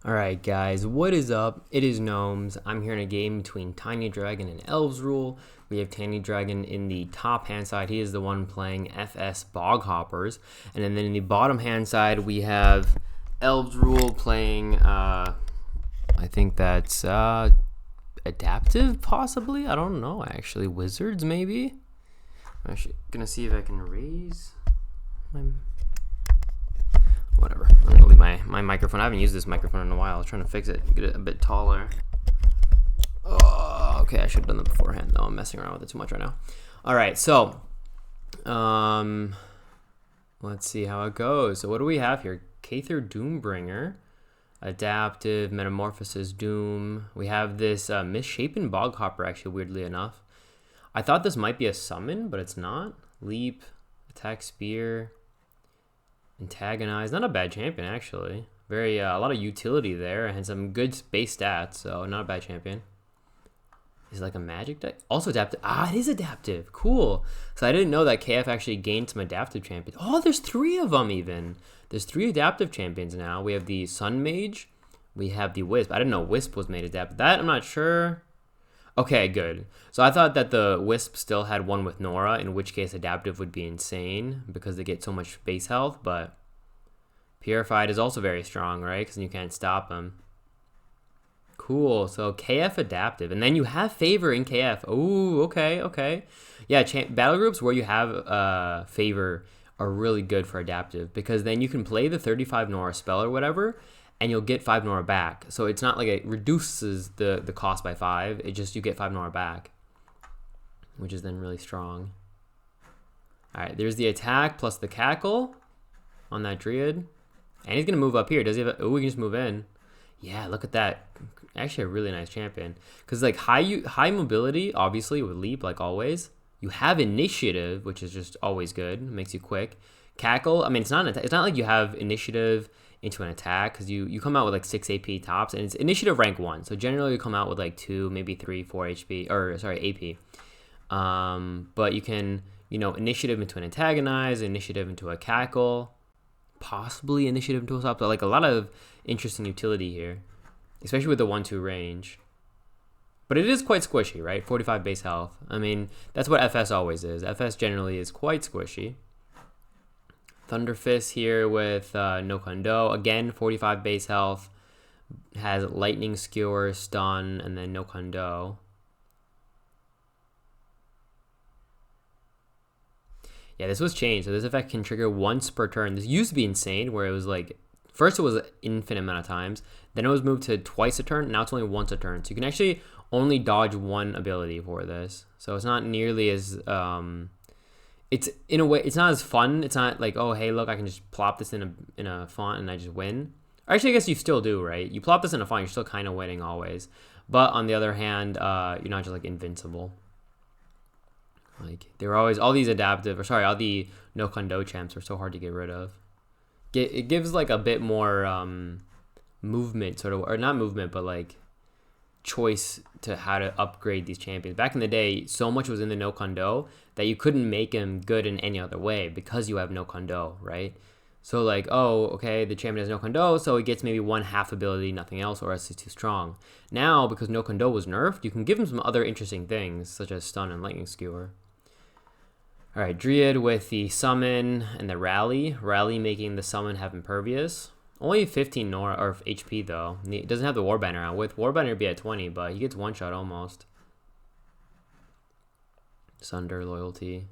Alright guys, what is up? It is Gnomes. I'm here in a game between TinyDragon and ElvesRule. We have TinyDragon in the top hand side. He is the one playing FS Boghoppers. And then in the bottom hand side we have ElvesRule playing, I think that's Adaptive possibly? I don't know actually. Wizards maybe? I'm actually gonna see if I can raise my... Whatever. I'm gonna leave my microphone. I haven't used this microphone in a while. I was trying to fix it, get it a bit taller. Oh, okay. I should have done that beforehand. No, I'm messing around with it too much right now. All right, so let's see how it goes. So what do we have here? Kather Doombringer, Adaptive, Metamorphosis, Doom. We have this Misshapen Boghopper, actually, weirdly enough. I thought this might be a summon, but it's not. Leap, Attack, Spear, Antagonize. Not a bad champion, actually. Very a lot of utility there and some good base stats, so not a bad champion. Is it like a magic deck? Also adaptive. Ah, it is adaptive. Cool. So I didn't know that KF actually gained some adaptive champions. Oh, there's 3 of them even. There's 3 adaptive champions now. We have the Sun Mage. We have the Wisp. I didn't know Wisp was made adaptive. That I'm not sure. Okay, good. So I thought that the Wisp still had one with Nora, in which case adaptive would be insane because they get so much base health, but Purified is also very strong, right? Because you can't stop them. Cool. So KF adaptive. And then you have Favor in KF. Oh, okay, okay. Yeah, battle groups where you have Favor are really good for adaptive because then you can play the 35 Nora spell or whatever, and you'll get 5 Nora back. So it's not like it reduces the cost by 5. It just you get 5 Nora back, which is then really strong. All right, there's the attack plus the cackle on that Druid. And he's going to move up here. Does he have oh, we can just move in. Yeah, look at that. Actually, a really nice champion. Because like high mobility, obviously, with Leap, like always. You have Initiative, which is just always good. It makes you quick. Cackle, I mean, it's not like you have Initiative into an attack because you come out with like 6 AP tops and it's initiative rank 1, so generally you come out with like 2 maybe 3 4 HP or sorry AP, but you can initiative into an antagonize, initiative into a cackle, possibly initiative into a stop, so like a lot of interesting utility here, especially with the 1-2 range. But it is quite squishy, right? 45 base health. I mean, that's what FS always is. FS generally is quite squishy. Thunderfist here with no Kondo. Again, 45 base health. Has Lightning Skewer, Stun, and then no Kondo. Yeah, this was changed. So this effect can trigger once per turn. This used to be insane, where it was like, first it was an infinite amount of times. Then it was moved to twice a turn. Now it's only once a turn. So you can actually only dodge one ability for this. So it's not nearly as... it's in a way, it's not as fun. It's not like, oh, hey, look, I can just plop this in a font and I just win. Or actually, I guess you still do, right? You plop this in a font, you're still kind of winning always. But on the other hand, you're not just like invincible. Like there were always all these adaptive, or sorry, all the no Kondo champs are so hard to get rid of. It gives like a bit more movement, sort of, or not movement, but like choice to how to upgrade these champions. Back in the day, so much was in the no Kondo that you couldn't make him good in any other way because you have no Kondo, right? So like, oh, okay, the champion has no Kondo, so he gets maybe 1/2 ability, nothing else, or else he's too strong. Now, because no Kondo was nerfed, you can give him some other interesting things, such as Stun and Lightning Skewer. All right, Druid with the Summon and the Rally. Rally making the Summon have Impervious. Only 15 Nora or HP though. It doesn't have the Warband out. With Warband it'd be at 20, but he gets one shot almost. Sunder, Loyalty.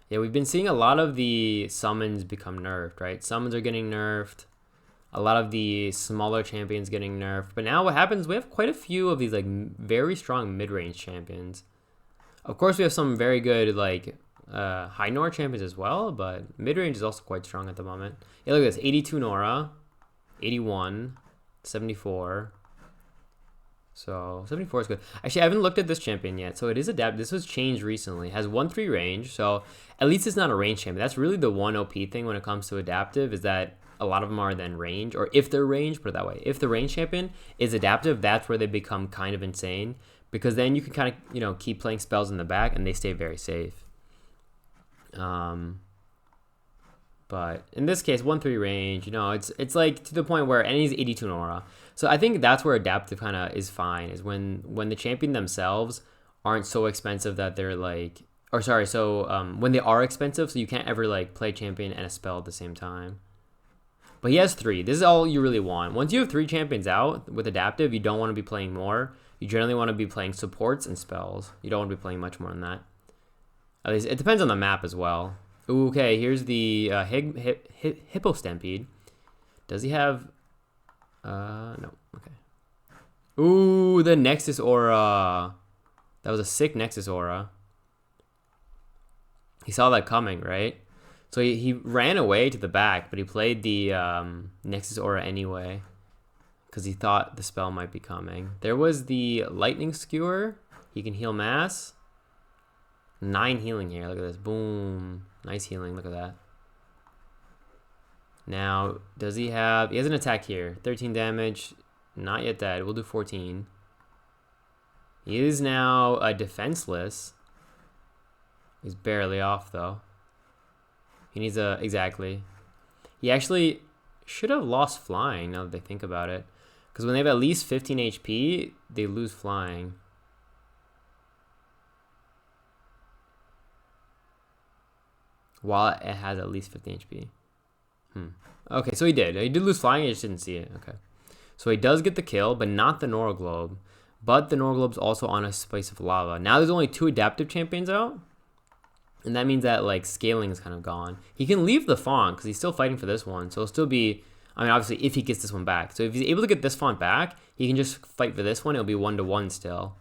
Yeah, we've been seeing a lot of the summons become nerfed, right? Summons are getting nerfed. A lot of the smaller champions getting nerfed. But now what happens, we have quite a few of these like very strong mid-range champions. Of course, we have some very good like high Nora champions as well, but mid-range is also quite strong at the moment. Yeah, look at this, 82 Nora, 81, 74. So 74 is good. Actually, I haven't looked at this champion yet. So it is adapted. This was changed recently. It has 1-3 range. So at least it's not a range champion. That's really the one OP thing when it comes to adaptive, is that a lot of them are then range, or if they're range, put it that way. If the range champion is adaptive, that's where they become kind of insane, because then you can kind of, keep playing spells in the back and they stay very safe. But in this case, 1-3 range, you know, it's like to the point where, and he's 82 in aura. So I think that's where adaptive kind of is fine, is when the champion themselves aren't so expensive that they're like, or sorry, so when they are expensive, so you can't ever like play champion and a spell at the same time. But he has 3. This is all you really want. Once you have 3 champions out with adaptive, you don't want to be playing more. You generally want to be playing supports and spells. You don't want to be playing much more than that. At least it depends on the map as well. Ooh, okay, here's the Hippo Stampede. Does he have... no, okay. Ooh, the Nexus Aura. That was a sick Nexus Aura. He saw that coming, right? So he ran away to the back, but he played the Nexus Aura anyway, because he thought the spell might be coming. There was the Lightning Skewer. He can heal mass. 9 healing here. Look at this. Boom. Nice healing. Look at that. Now, does he have... He has an attack here. 13 damage. Not yet dead. We'll do 14. He is now defenseless. He's barely off, though. He needs a... Exactly. He actually should have lost flying, now that they think about it. Because when they have at least 15 HP, they lose flying. While it has at least 15 HP. Okay, so he did. He did lose flying, I just didn't see it. Okay. So he does get the kill, but not the Nora Globe. But the Nora Globe's also on a Spice of Lava. Now there's only 2 adaptive champions out. And that means that, like, scaling is kind of gone. He can leave the font, because he's still fighting for this one. So it'll still be... I mean, obviously, if he gets this one back. So if he's able to get this font back, he can just fight for this one. It'll be 1-1 still.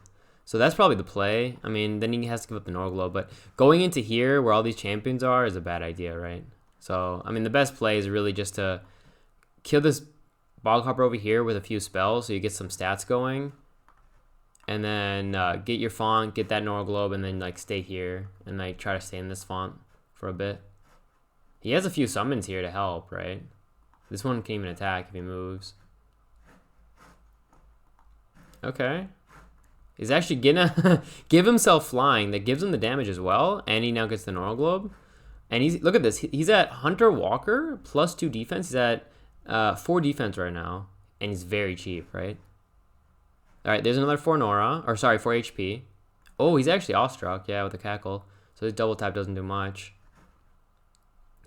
So that's probably the play. I mean, then he has to give up the Nora Globe. But going into here, where all these champions are, is a bad idea, right? So, I mean, the best play is really just to kill this Boghopper over here with a few spells, so you get some stats going. And then get your font, get that Nora Globe, and then, like, stay here. And, like, try to stay in this font for a bit. He has a few summons here to help, right? This one can even attack if he moves. Okay. He's actually gonna give himself flying. That gives him the damage as well. And he now gets the Nora Globe. And he's... Look at this. He's at Hunter Walker plus 2 defense. He's at 4 defense right now. And he's very cheap, right? Alright, there's another 4 Nora. Or, sorry, 4 HP. Oh, he's actually awestruck. Yeah, with the cackle. So his double tap doesn't do much.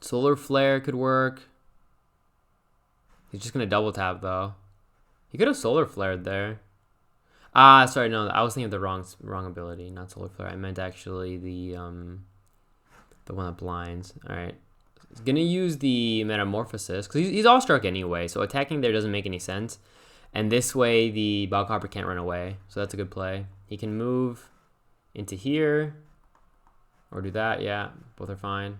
Solar Flare could work. He's just going to double tap, though. He could have Solar Flared there. Ah, sorry, no. I was thinking of the wrong ability. Not Solar Flare. I meant actually the one that blinds. Alright. He's going to use the Metamorphosis. Because he's awestruck anyway. So attacking there doesn't make any sense. And this way, the Boghopper can't run away. So that's a good play. He can move into here. Or do that. Yeah, both are fine.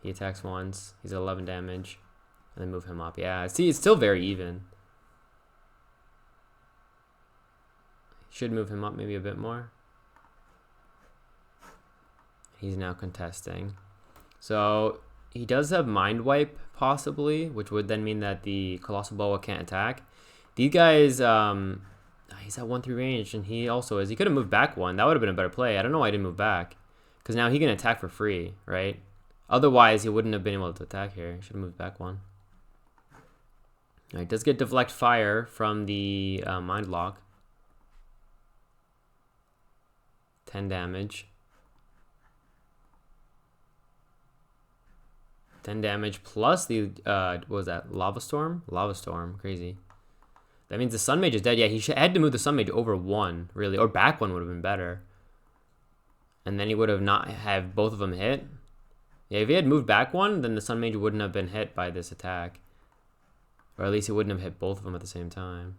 He attacks once. He's at 11 damage. And then move him up. Yeah, see, it's still very even. Should move him up maybe a bit more. He's now contesting. So he does have Mind Wipe, possibly, which would then mean that the Colossal Boa can't attack. These guys, he's at 1-3 range, and he also is. He could have moved back one. That would have been a better play. I don't know why he didn't move back. Because now he can attack for free, right? Otherwise, he wouldn't have been able to attack here. He should have moved back one. All right, does get Deflect Fire from the Mind Lock. 10 damage. 10 damage plus the, what was that? Lava Storm? Lava Storm. Crazy. That means the Sun Mage is dead. Yeah, he had to move the Sun Mage over 1, really. Or back 1 would have been better. And then he would have not have both of them hit. Yeah, if he had moved back 1, then the Sun Mage wouldn't have been hit by this attack. Or at least he wouldn't have hit both of them at the same time.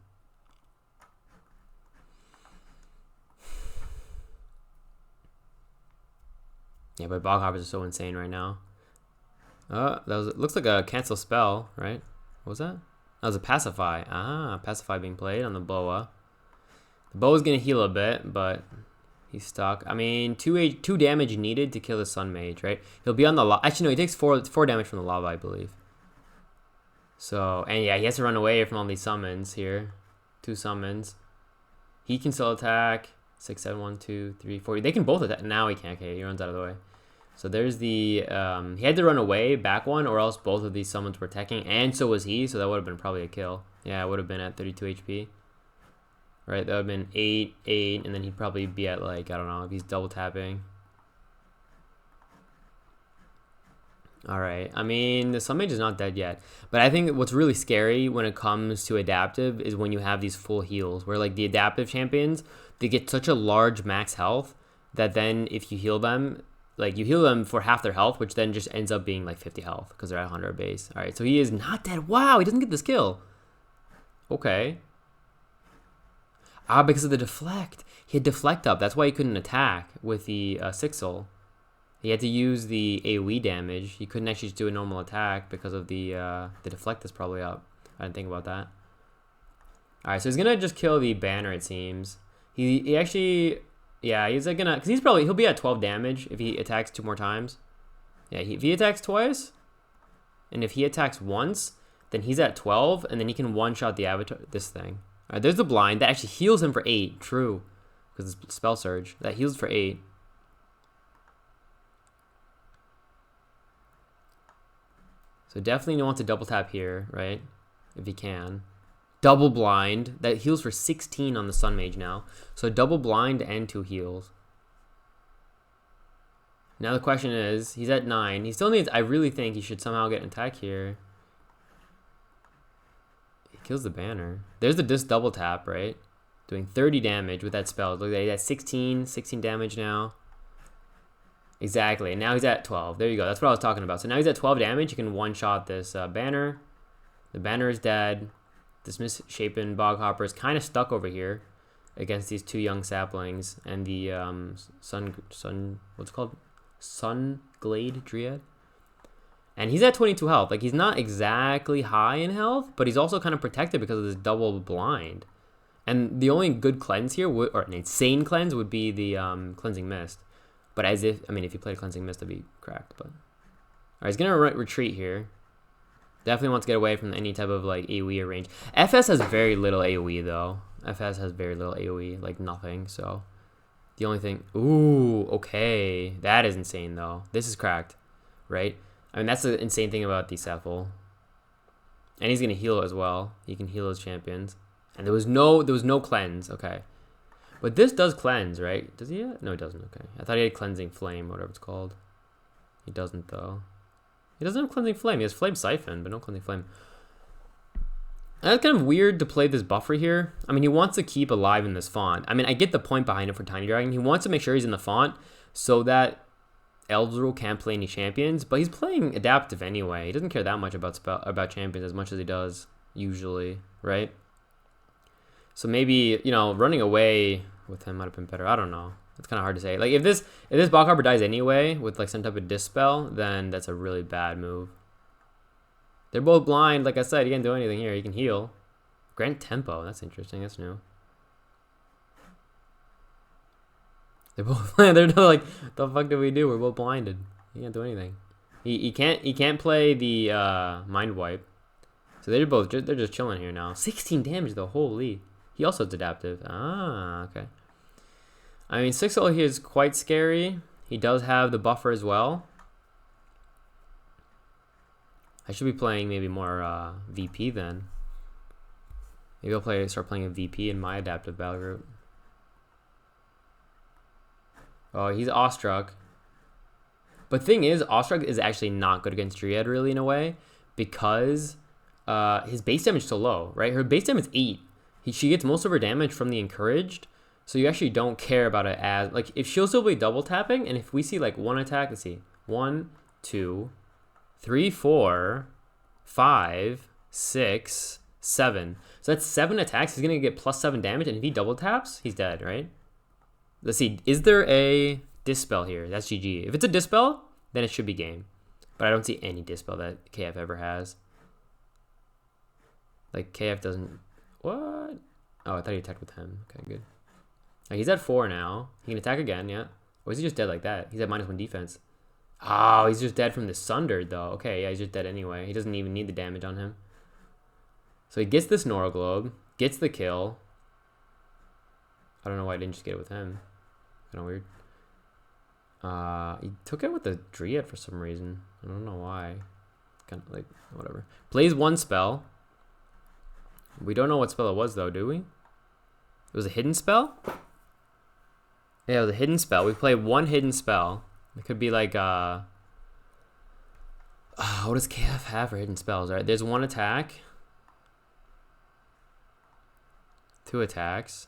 Yeah, but Boghoppers are so insane right now. That was, looks like a cancel spell, right? What was that? That was a Pacify. Ah, Pacify being played on the Boa. The Boa's gonna heal a bit, but he's stuck. I mean, 2 damage needed to kill the Sun Mage, right? He'll be on the lava. Actually, no, he takes 4 damage from the lava, I believe. So, and yeah, he has to run away from all these summons here. 2 summons. He can still attack. 6, 7, 1, 2, 3, 4. They can both attack. Now he can't. Okay, he runs out of the way. So there's the, he had to run away, back one, or else both of these summons were attacking, and so was he, so that would have been probably a kill. Yeah, it would have been at 32 HP. Right, that would have been 8, 8, and then he'd probably be at, like, I don't know, if he's double tapping. Alright, I mean, the Sun Mage is not dead yet. But I think what's really scary when it comes to adaptive is when you have these full heals, where, like, the adaptive champions, they get such a large max health that then if you heal them, like, you heal them for half their health, which then just ends up being, like, 50 health, because they're at 100 base. Alright, so he is not dead. Wow, he doesn't get this kill. Okay. Ah, because of the deflect. He had deflect up. That's why he couldn't attack with the Sixel. He had to use the AoE damage. He couldn't actually just do a normal attack because of the deflect is probably up. I didn't think about that. Alright, so he's gonna just kill the banner, it seems. He actually, yeah, he's like gonna, because he'll be at 12 damage if he attacks 2 more times. Yeah, if he attacks twice, and if he attacks once, then he's at 12, and then he can one-shot the avatar, this thing. Alright, there's the blind. That actually heals him for 8. True. Because it's spell surge. That heals for 8. So definitely you want to double tap here, right? If you can. Double blind. That heals for 16 on the Sun Mage now. So double blind and 2 heals. Now the question is, he's at 9. He still needs, I really think he should somehow get an attack here. He kills the banner. There's the disc double tap, right? Doing 30 damage with that spell. Look at that, he's at 16 damage now. Exactly, and now he's at 12. There you go, that's what I was talking about. So now he's at 12 damage. You can one-shot this banner. The banner is dead. This misshapen Boghopper is kind of stuck over here against these 2 young saplings and the what's it called? Sunglade Dryad. And he's at 22 health. Like, he's not exactly high in health, but he's also kind of protected because of this double blind. And the only good cleanse here, or an insane cleanse, would be the Cleansing Mist. But as if, I mean, if you played Cleansing Mist, that'd be cracked. But alright, he's gonna retreat here. Definitely wants to get away from any type of, like, AoE or range. FS has very little AoE, though. FS has very little AoE, like nothing, so... The only thing... Ooh, okay. That is insane, though. This is cracked, right? I mean, that's the insane thing about the Cephal. And he's going to heal as well. He can heal his champions. And there was no cleanse, okay. But this does cleanse, right? Does he? No, he doesn't, okay. I thought he had Cleansing Flame, whatever it's called. He doesn't, though. He doesn't have Cleansing Flame. He has Flame Siphon, but no Cleansing Flame. And that's kind of weird to play this buffer here. I mean, he wants to keep alive in this font. I mean, I get the point behind it for TinyDragon. He wants to make sure he's in the font so that ElvesRule can't play any champions, but he's playing adaptive anyway. He doesn't care that much about champions as much as he does usually, right? So maybe, you know, running away with him might have been better. I don't know. It's kind of hard to say. Like, if this Boghopper dies anyway with, like, some type of dispel, then that's a really bad move. They're both blind. Like I said, he can't do anything here. He can heal. Grant Tempo. That's interesting. That's new. They're both blind. They're like, the fuck did we do? We're both blinded. He can't do anything. He can't play the Mind Wipe. So they're just chilling here now. 16 damage though. Holy. He also has adaptive. Ah, okay. I mean, 6L here is quite scary. He does have the buffer as well. I should be playing maybe more VP then. Maybe I'll start playing a VP in my adaptive battle group. Oh, he's awestruck. But thing is, awestruck is actually not good against Dryad really in a way because his base damage is so low, right? Her base damage is 8. She gets most of her damage from the encouraged, so you actually don't care about it as like if she'll still be double tapping, and if we see like one attack, let's see, 1, 2, 3, 4, 5, 6, 7. So that's 7 attacks. He's gonna get +7 damage, and if he double taps, he's dead, right? Let's see. Is there a dispel here? That's GG. If it's a dispel, then it should be game. But I don't see any dispel that KF ever has. Like KF doesn't. What? Oh, I thought he attacked with him. Okay, good. He's at 4 now. He can attack again, yeah. Or is he just dead like that? He's at -1 defense. Oh, he's just dead from the Sundered, though. Okay, yeah, he's just dead anyway. He doesn't even need the damage on him. So he gets this Nora Globe, gets the kill. I don't know why I didn't just get it with him. Kind of weird. He took it with the Dryad for some reason. I don't know why. Kind of like, whatever. Plays one spell. We don't know what spell it was, though, do we? It was a hidden spell? Yeah, it was a hidden spell. We played one hidden spell. It could be like, what does KF have for hidden spells, right? There's one attack. 2 attacks.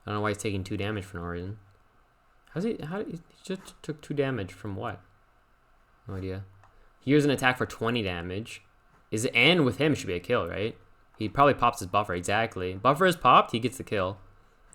I don't know why he's taking 2 damage for no reason. He just took 2 damage from what? No idea. Here's an attack for 20 damage. And with him, it should be a kill, right? He probably pops his buffer, exactly. Buffer is popped, he gets the kill.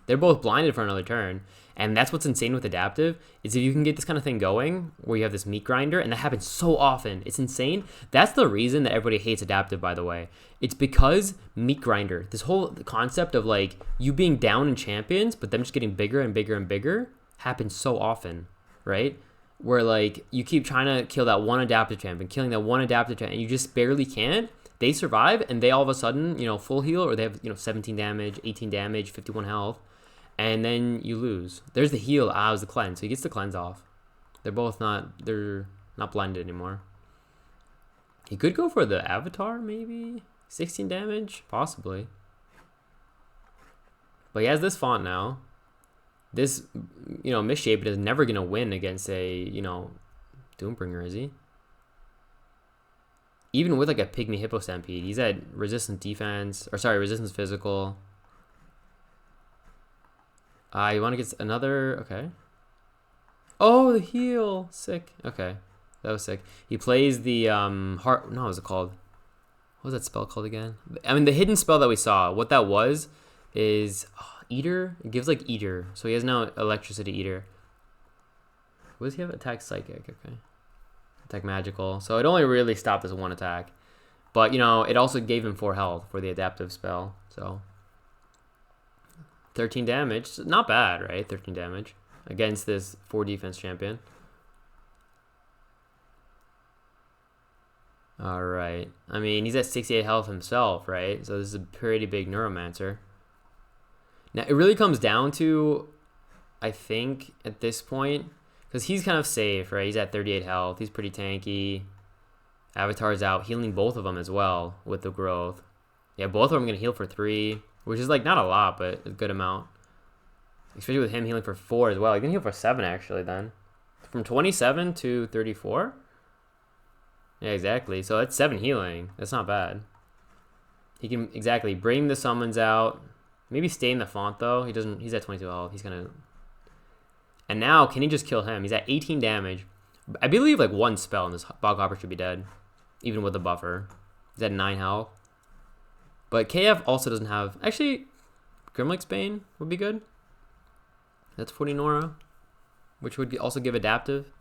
They're both blinded for another turn. And that's what's insane with adaptive, is if you can get this kind of thing going, where you have this meat grinder, and that happens so often. It's insane. That's the reason that everybody hates adaptive, by the way. It's because meat grinder, this whole concept of like, you being down in champions, but them just getting bigger and bigger and bigger, happens so often, right? Where like, you keep trying to kill that one adaptive champion, killing that one adaptive champion, and you just barely can't. They survive, and they all of a sudden, full heal, or they have, 17 damage, 18 damage, 51 health. And then you lose. There's the heal. It was the cleanse. So he gets the cleanse off. They're not blinded anymore. He could go for the avatar, maybe? 16 damage? Possibly. But he has this font now. This, Misshapen is never going to win against a, Doombringer, is he? Even with like a Pygmy Hippo Stampede, he's at resistance defense, resistance physical. You want to get another... Okay. Oh, the heal. Sick. Okay. That was sick. He plays the heart... No, what was it called? What was that spell called again? I mean, the hidden spell that we saw, what that was is... Eater? It gives like Eater. So he has now Electricity Eater. What does he have? Attack Psychic. Okay. Attack Magical. So it only really stopped as one attack. But, it also gave him 4 health for the adaptive spell. So... 13 damage. Not bad, right? 13 damage against this 4 defense champion. All right. I mean, he's at 68 health himself, right? So this is a pretty big Neuromancer. Now, it really comes down to, I think, at this point, because he's kind of safe, right? He's at 38 health. He's pretty tanky. Avatar's out, healing both of them as well with the growth. Yeah, both of them are going to heal for 3. Which is like not a lot, but a good amount. Especially with him healing for 4 as well. He can heal for 7 actually then. From 27 to 34? Yeah, exactly. So that's 7 healing. That's not bad. He can exactly bring the summons out. Maybe stay in the font though. He's at 22 health. He's gonna... And now, can he just kill him? He's at 18 damage. I believe like 1 spell and this Boghopper should be dead. Even with the buffer. He's at 9 health. But KF also doesn't have... Actually, Grimlick's Bane would be good. That's 40 Nora. Which would also give adaptive.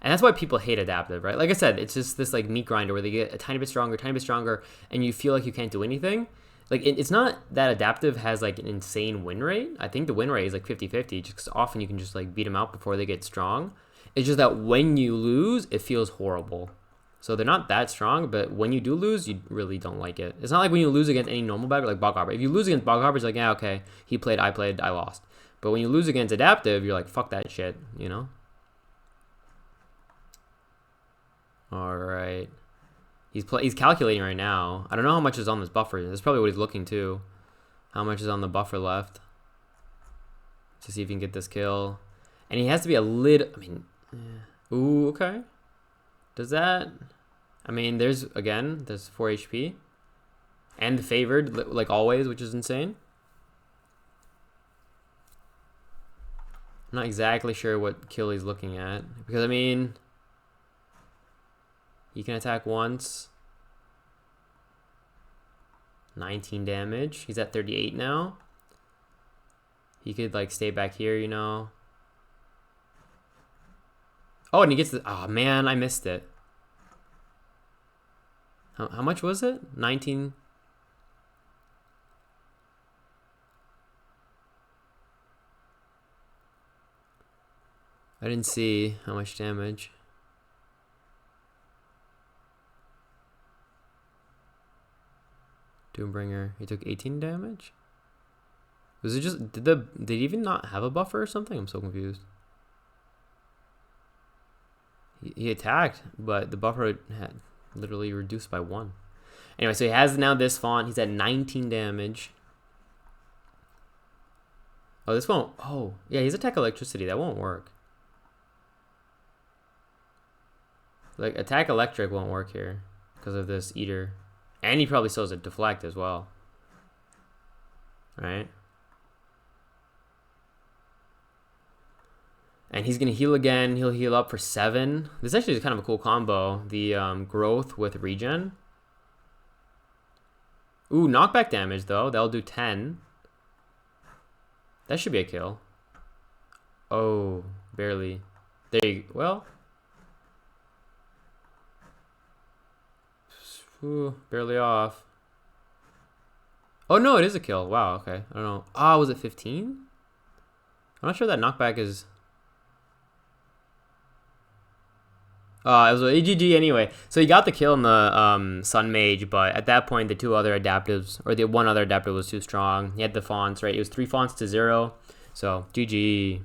And that's why people hate adaptive, right? Like I said, it's just this like meat grinder where they get a tiny bit stronger, and you feel like you can't do anything. Like, it's not that adaptive has like an insane win rate. I think the win rate is like 50-50, just because often you can just like beat them out before they get strong. It's just that when you lose, it feels horrible. So they're not that strong, but when you do lose, you really don't like it. It's not like when you lose against any normal bagger like Boghopper. If you lose against Boghopper, it's like, yeah, okay, he played, I lost. But when you lose against adaptive, you're like, fuck that shit, All right. He's calculating right now. I don't know how much is on this buffer. That's probably what he's looking to. How much is on the buffer left? To see if he can get this kill. And he has to be a little... I mean... Ooh, okay. Does that... I mean, there's 4 HP. And the favored, like always, which is insane. I'm not exactly sure what kill he's looking at. Because, I mean... He can attack once. 19 damage. He's at 38 now. He could, like, stay back here, Oh, and he gets the... Oh, man, I missed it. How much was it? 19... I didn't see how much damage. Doombringer. He took 18 damage? Was it just... Did he even not have a buffer or something? I'm so confused. He attacked, but the buffer had literally reduced by 1. Anyway, so he has now this font. He's at 19 damage. Oh, this won't. Oh, yeah, he's attack electricity. That won't work. Like, attack electric won't work here because of this eater. And he probably still has a deflect as well. Right? And he's going to heal again. He'll heal up for 7. This actually is kind of a cool combo. The growth with regen. Ooh, knockback damage, though. That'll do 10. That should be a kill. Oh, barely. There you go. Well. Ooh, barely off. Oh, no, it is a kill. Wow, okay. I don't know. Ah, was it 15? I'm not sure that knockback is... it was AGG anyway. So he got the kill in the Sun Mage, but at that point, the 2 other adaptives, or the 1 other adaptive was too strong. He had the fonts, right? It was 3 fonts to 0. So, GG.